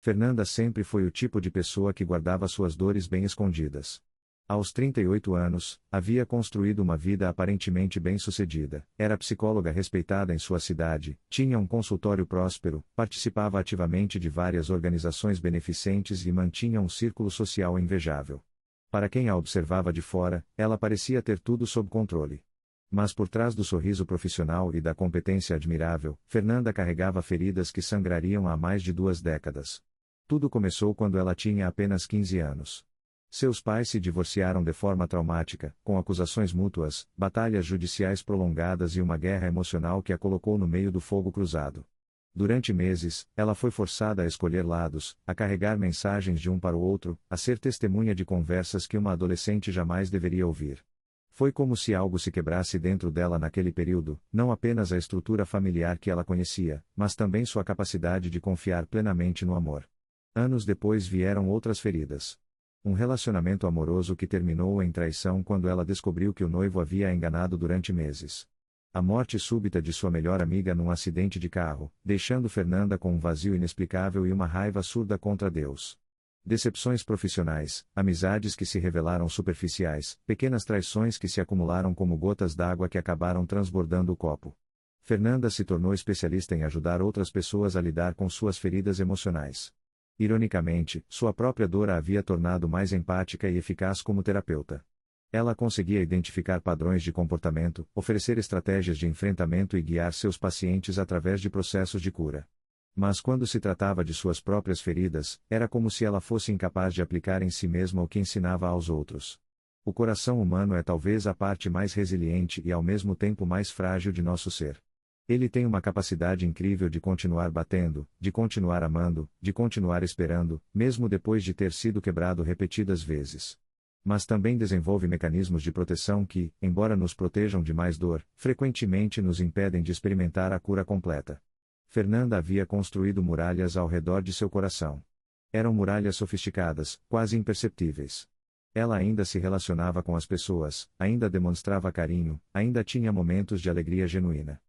Fernanda sempre foi o tipo de pessoa que guardava suas dores bem escondidas. Aos 38 anos, havia construído uma vida aparentemente bem-sucedida, era psicóloga respeitada em sua cidade, tinha um consultório próspero, participava ativamente de várias organizações beneficentes e mantinha um círculo social invejável. Para quem a observava de fora, ela parecia ter tudo sob controle. Mas por trás do sorriso profissional e da competência admirável, Fernanda carregava feridas que sangrariam há mais de 2 décadas. Tudo começou quando ela tinha apenas 15 anos. Seus pais se divorciaram de forma traumática, com acusações mútuas, batalhas judiciais prolongadas e uma guerra emocional que a colocou no meio do fogo cruzado. Durante meses, ela foi forçada a escolher lados, a carregar mensagens de um para o outro, a ser testemunha de conversas que uma adolescente jamais deveria ouvir. Foi como se algo se quebrasse dentro dela naquele período, não apenas a estrutura familiar que ela conhecia, mas também sua capacidade de confiar plenamente no amor. Anos depois vieram outras feridas. Um relacionamento amoroso que terminou em traição quando ela descobriu que o noivo havia a enganado durante meses. A morte súbita de sua melhor amiga num acidente de carro, deixando Fernanda com um vazio inexplicável e uma raiva surda contra Deus. Decepções profissionais, amizades que se revelaram superficiais, pequenas traições que se acumularam como gotas d'água que acabaram transbordando o copo. Fernanda se tornou especialista em ajudar outras pessoas a lidar com suas feridas emocionais. Ironicamente, sua própria dor a havia tornado mais empática e eficaz como terapeuta. Ela conseguia identificar padrões de comportamento, oferecer estratégias de enfrentamento e guiar seus pacientes através de processos de cura. Mas quando se tratava de suas próprias feridas, era como se ela fosse incapaz de aplicar em si mesma o que ensinava aos outros. O coração humano é talvez a parte mais resiliente e ao mesmo tempo mais frágil de nosso ser. Ele tem uma capacidade incrível de continuar batendo, de continuar amando, de continuar esperando, mesmo depois de ter sido quebrado repetidas vezes. Mas também desenvolve mecanismos de proteção que, embora nos protejam de mais dor, frequentemente nos impedem de experimentar a cura completa. Fernanda havia construído muralhas ao redor de seu coração. Eram muralhas sofisticadas, quase imperceptíveis. Ela ainda se relacionava com as pessoas, ainda demonstrava carinho, ainda tinha momentos de alegria genuína.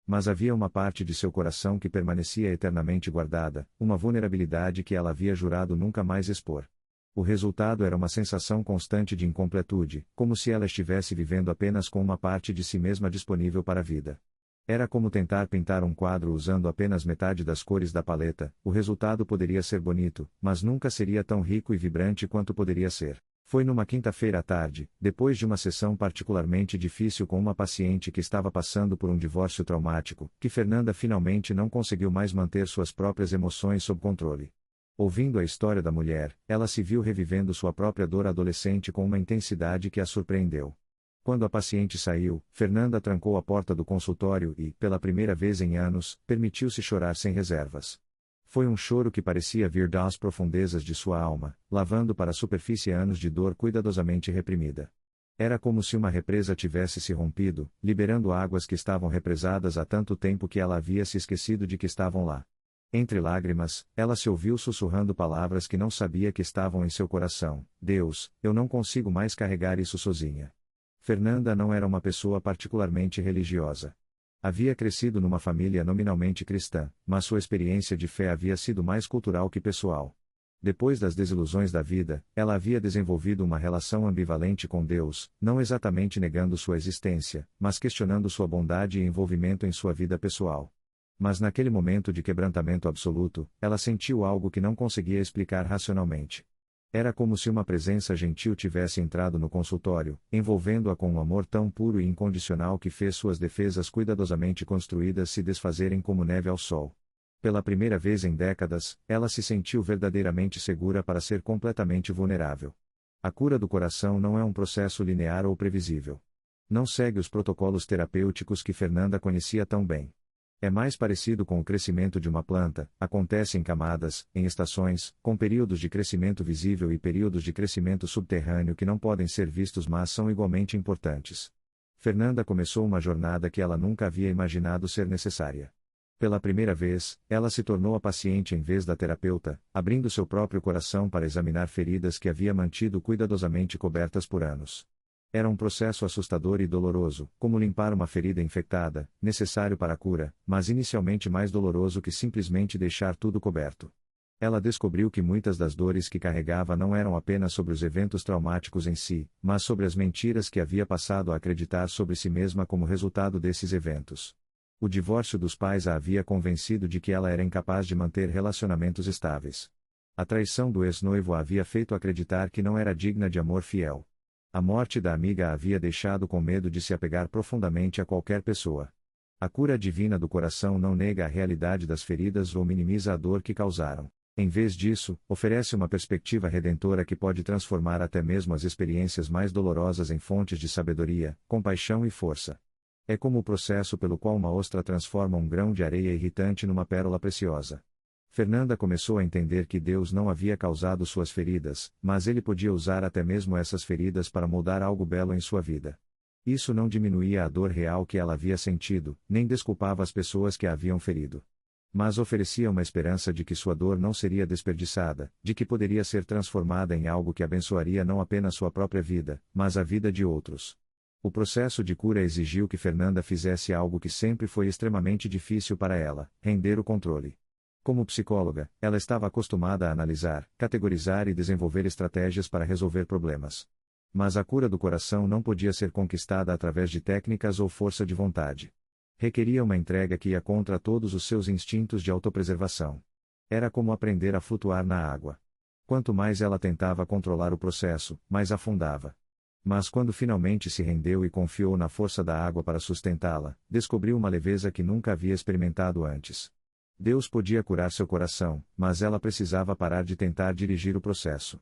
Mas havia uma parte de seu coração que permanecia eternamente guardada, uma vulnerabilidade que ela havia jurado nunca mais expor. O resultado era uma sensação constante de incompletude, como se ela estivesse vivendo apenas com uma parte de si mesma disponível para a vida. Era como tentar pintar um quadro usando apenas metade das cores da paleta, o resultado poderia ser bonito, mas nunca seria tão rico e vibrante quanto poderia ser. Foi numa quinta-feira à tarde, depois de uma sessão particularmente difícil com uma paciente que estava passando por um divórcio traumático, que Fernanda finalmente não conseguiu mais manter suas próprias emoções sob controle. Ouvindo a história da mulher, ela se viu revivendo sua própria dor adolescente com uma intensidade que a surpreendeu. Quando a paciente saiu, Fernanda trancou a porta do consultório e, pela primeira vez em anos, permitiu-se chorar sem reservas. Foi um choro que parecia vir das profundezas de sua alma, lavando para a superfície anos de dor cuidadosamente reprimida. Era como se uma represa tivesse se rompido, liberando águas que estavam represadas há tanto tempo que ela havia se esquecido de que estavam lá. Entre lágrimas, ela se ouviu sussurrando palavras que não sabia que estavam em seu coração: Deus, eu não consigo mais carregar isso sozinha. Fernanda não era uma pessoa particularmente religiosa. Havia crescido numa família nominalmente cristã, mas sua experiência de fé havia sido mais cultural que pessoal. Depois das desilusões da vida, ela havia desenvolvido uma relação ambivalente com Deus, não exatamente negando sua existência, mas questionando sua bondade e envolvimento em sua vida pessoal. Mas naquele momento de quebrantamento absoluto, ela sentiu algo que não conseguia explicar racionalmente. Era como se uma presença gentil tivesse entrado no consultório, envolvendo-a com um amor tão puro e incondicional que fez suas defesas cuidadosamente construídas se desfazerem como neve ao sol. Pela primeira vez em décadas, ela se sentiu verdadeiramente segura para ser completamente vulnerável. A cura do coração não é um processo linear ou previsível. Não segue os protocolos terapêuticos que Fernanda conhecia tão bem. É mais parecido com o crescimento de uma planta, acontece em camadas, em estações, com períodos de crescimento visível e períodos de crescimento subterrâneo que não podem ser vistos mas são igualmente importantes. Fernanda começou uma jornada que ela nunca havia imaginado ser necessária. Pela primeira vez, ela se tornou a paciente em vez da terapeuta, abrindo seu próprio coração para examinar feridas que havia mantido cuidadosamente cobertas por anos. Era um processo assustador e doloroso, como limpar uma ferida infectada, necessário para a cura, mas inicialmente mais doloroso que simplesmente deixar tudo coberto. Ela descobriu que muitas das dores que carregava não eram apenas sobre os eventos traumáticos em si, mas sobre as mentiras que havia passado a acreditar sobre si mesma como resultado desses eventos. O divórcio dos pais a havia convencido de que ela era incapaz de manter relacionamentos estáveis. A traição do ex-noivo a havia feito acreditar que não era digna de amor fiel. A morte da amiga a havia deixado com medo de se apegar profundamente a qualquer pessoa. A cura divina do coração não nega a realidade das feridas ou minimiza a dor que causaram. Em vez disso, oferece uma perspectiva redentora que pode transformar até mesmo as experiências mais dolorosas em fontes de sabedoria, compaixão e força. É como o processo pelo qual uma ostra transforma um grão de areia irritante numa pérola preciosa. Fernanda começou a entender que Deus não havia causado suas feridas, mas ele podia usar até mesmo essas feridas para moldar algo belo em sua vida. Isso não diminuía a dor real que ela havia sentido, nem desculpava as pessoas que a haviam ferido. Mas oferecia uma esperança de que sua dor não seria desperdiçada, de que poderia ser transformada em algo que abençoaria não apenas sua própria vida, mas a vida de outros. O processo de cura exigiu que Fernanda fizesse algo que sempre foi extremamente difícil para ela: render o controle. Como psicóloga, ela estava acostumada a analisar, categorizar e desenvolver estratégias para resolver problemas. Mas a cura do coração não podia ser conquistada através de técnicas ou força de vontade. Requeria uma entrega que ia contra todos os seus instintos de autopreservação. Era como aprender a flutuar na água. Quanto mais ela tentava controlar o processo, mais afundava. Mas quando finalmente se rendeu e confiou na força da água para sustentá-la, descobriu uma leveza que nunca havia experimentado antes. Deus podia curar seu coração, mas ela precisava parar de tentar dirigir o processo.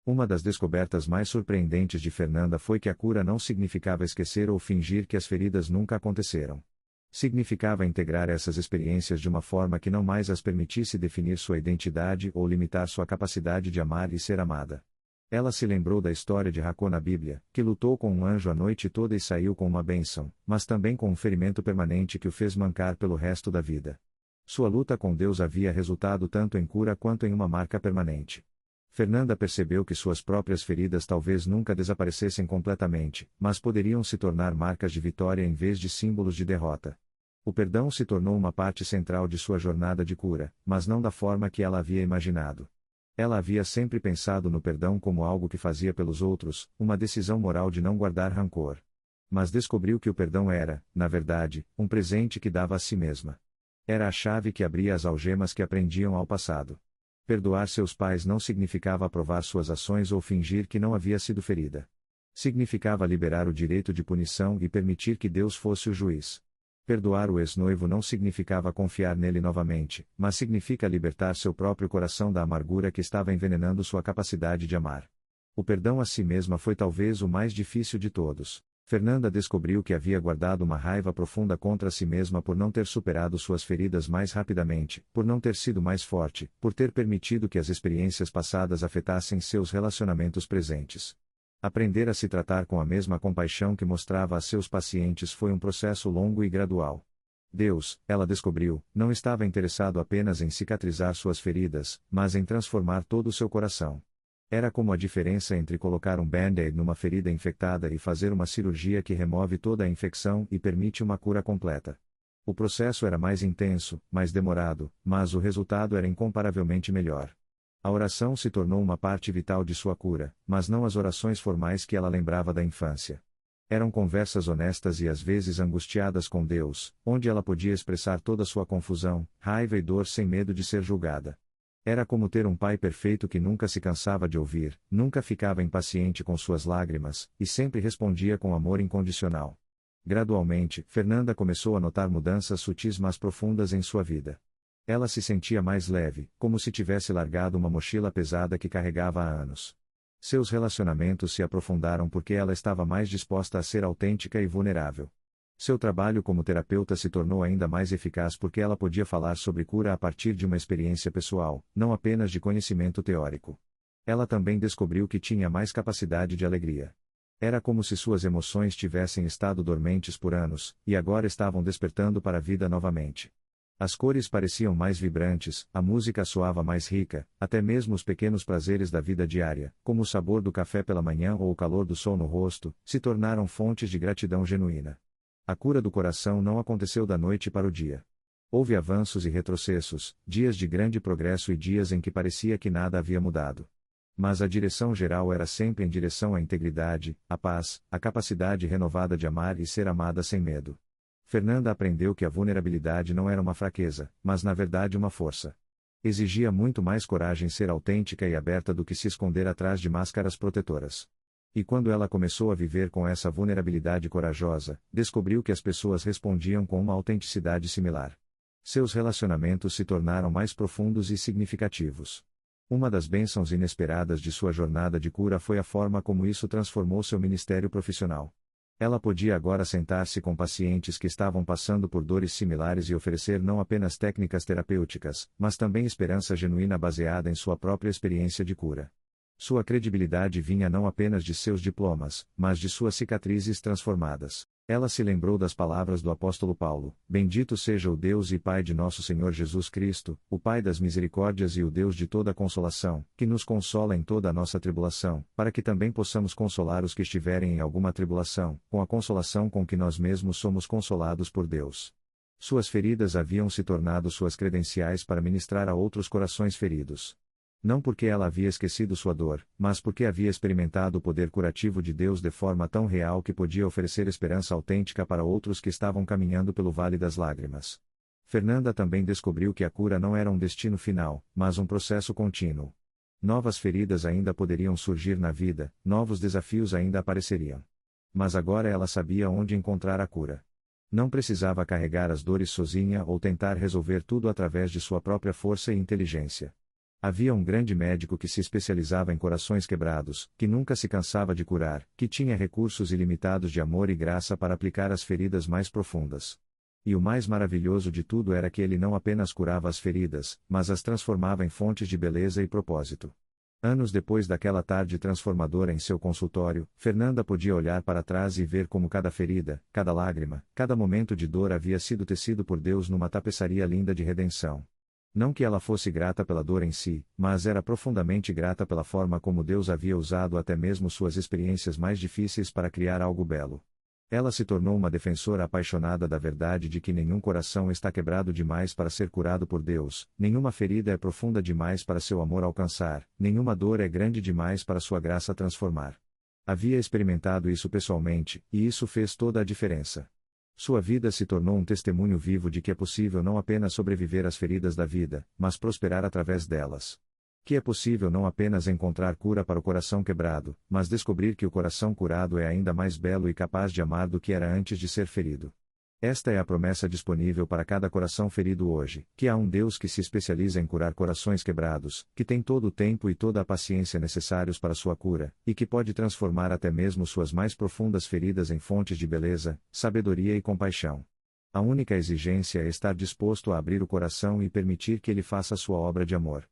Uma das descobertas mais surpreendentes de Fernanda foi que a cura não significava esquecer ou fingir que as feridas nunca aconteceram. Significava integrar essas experiências de uma forma que não mais as permitisse definir sua identidade ou limitar sua capacidade de amar e ser amada. Ela se lembrou da história de Jacó na Bíblia, que lutou com um anjo a noite toda e saiu com uma bênção, mas também com um ferimento permanente que o fez mancar pelo resto da vida. Sua luta com Deus havia resultado tanto em cura quanto em uma marca permanente. Fernanda percebeu que suas próprias feridas talvez nunca desaparecessem completamente, mas poderiam se tornar marcas de vitória em vez de símbolos de derrota. O perdão se tornou uma parte central de sua jornada de cura, mas não da forma que ela havia imaginado. Ela havia sempre pensado no perdão como algo que fazia pelos outros, uma decisão moral de não guardar rancor. Mas descobriu que o perdão era, na verdade, um presente que dava a si mesma. Era a chave que abria as algemas que aprendiam ao passado. Perdoar seus pais não significava aprovar suas ações ou fingir que não havia sido ferida. Significava liberar o direito de punição e permitir que Deus fosse o juiz. Perdoar o ex-noivo não significava confiar nele novamente, mas significa libertar seu próprio coração da amargura que estava envenenando sua capacidade de amar. O perdão a si mesma foi talvez o mais difícil de todos. Fernanda descobriu que havia guardado uma raiva profunda contra si mesma por não ter superado suas feridas mais rapidamente, por não ter sido mais forte, por ter permitido que as experiências passadas afetassem seus relacionamentos presentes. Aprender a se tratar com a mesma compaixão que mostrava a seus pacientes foi um processo longo e gradual. Deus, ela descobriu, não estava interessado apenas em cicatrizar suas feridas, mas em transformar todo o seu coração. Era como a diferença entre colocar um band-aid numa ferida infectada e fazer uma cirurgia que remove toda a infecção e permite uma cura completa. O processo era mais intenso, mais demorado, mas o resultado era incomparavelmente melhor. A oração se tornou uma parte vital de sua cura, mas não as orações formais que ela lembrava da infância. Eram conversas honestas e às vezes angustiadas com Deus, onde ela podia expressar toda sua confusão, raiva e dor sem medo de ser julgada. Era como ter um pai perfeito que nunca se cansava de ouvir, nunca ficava impaciente com suas lágrimas, e sempre respondia com amor incondicional. Gradualmente, Fernanda começou a notar mudanças sutis mas profundas em sua vida. Ela se sentia mais leve, como se tivesse largado uma mochila pesada que carregava há anos. Seus relacionamentos se aprofundaram porque ela estava mais disposta a ser autêntica e vulnerável. Seu trabalho como terapeuta se tornou ainda mais eficaz porque ela podia falar sobre cura a partir de uma experiência pessoal, não apenas de conhecimento teórico. Ela também descobriu que tinha mais capacidade de alegria. Era como se suas emoções tivessem estado dormentes por anos, e agora estavam despertando para a vida novamente. As cores pareciam mais vibrantes, a música soava mais rica, até mesmo os pequenos prazeres da vida diária, como o sabor do café pela manhã ou o calor do sol no rosto, se tornaram fontes de gratidão genuína. A cura do coração não aconteceu da noite para o dia. Houve avanços e retrocessos, dias de grande progresso e dias em que parecia que nada havia mudado. Mas a direção geral era sempre em direção à integridade, à paz, à capacidade renovada de amar e ser amada sem medo. Fernanda aprendeu que a vulnerabilidade não era uma fraqueza, mas na verdade uma força. Exigia muito mais coragem ser autêntica e aberta do que se esconder atrás de máscaras protetoras. E quando ela começou a viver com essa vulnerabilidade corajosa, descobriu que as pessoas respondiam com uma autenticidade similar. Seus relacionamentos se tornaram mais profundos e significativos. Uma das bênçãos inesperadas de sua jornada de cura foi a forma como isso transformou seu ministério profissional. Ela podia agora sentar-se com pacientes que estavam passando por dores similares e oferecer não apenas técnicas terapêuticas, mas também esperança genuína baseada em sua própria experiência de cura. Sua credibilidade vinha não apenas de seus diplomas, mas de suas cicatrizes transformadas. Ela se lembrou das palavras do apóstolo Paulo: Bendito seja o Deus e Pai de nosso Senhor Jesus Cristo, o Pai das misericórdias e o Deus de toda consolação, que nos consola em toda a nossa tribulação, para que também possamos consolar os que estiverem em alguma tribulação, com a consolação com que nós mesmos somos consolados por Deus. Suas feridas haviam se tornado suas credenciais para ministrar a outros corações feridos. Não porque ela havia esquecido sua dor, mas porque havia experimentado o poder curativo de Deus de forma tão real que podia oferecer esperança autêntica para outros que estavam caminhando pelo Vale das Lágrimas. Fernanda também descobriu que a cura não era um destino final, mas um processo contínuo. Novas feridas ainda poderiam surgir na vida, novos desafios ainda apareceriam. Mas agora ela sabia onde encontrar a cura. Não precisava carregar as dores sozinha ou tentar resolver tudo através de sua própria força e inteligência. Havia um grande médico que se especializava em corações quebrados, que nunca se cansava de curar, que tinha recursos ilimitados de amor e graça para aplicar às feridas mais profundas. E o mais maravilhoso de tudo era que ele não apenas curava as feridas, mas as transformava em fontes de beleza e propósito. Anos depois daquela tarde transformadora em seu consultório, Fernanda podia olhar para trás e ver como cada ferida, cada lágrima, cada momento de dor havia sido tecido por Deus numa tapeçaria linda de redenção. Não que ela fosse grata pela dor em si, mas era profundamente grata pela forma como Deus havia usado até mesmo suas experiências mais difíceis para criar algo belo. Ela se tornou uma defensora apaixonada da verdade de que nenhum coração está quebrado demais para ser curado por Deus, nenhuma ferida é profunda demais para seu amor alcançar, nenhuma dor é grande demais para sua graça transformar. Havia experimentado isso pessoalmente, e isso fez toda a diferença. Sua vida se tornou um testemunho vivo de que é possível não apenas sobreviver às feridas da vida, mas prosperar através delas. Que é possível não apenas encontrar cura para o coração quebrado, mas descobrir que o coração curado é ainda mais belo e capaz de amar do que era antes de ser ferido. Esta é a promessa disponível para cada coração ferido hoje, que há um Deus que se especializa em curar corações quebrados, que tem todo o tempo e toda a paciência necessários para sua cura, e que pode transformar até mesmo suas mais profundas feridas em fontes de beleza, sabedoria e compaixão. A única exigência é estar disposto a abrir o coração e permitir que ele faça sua obra de amor.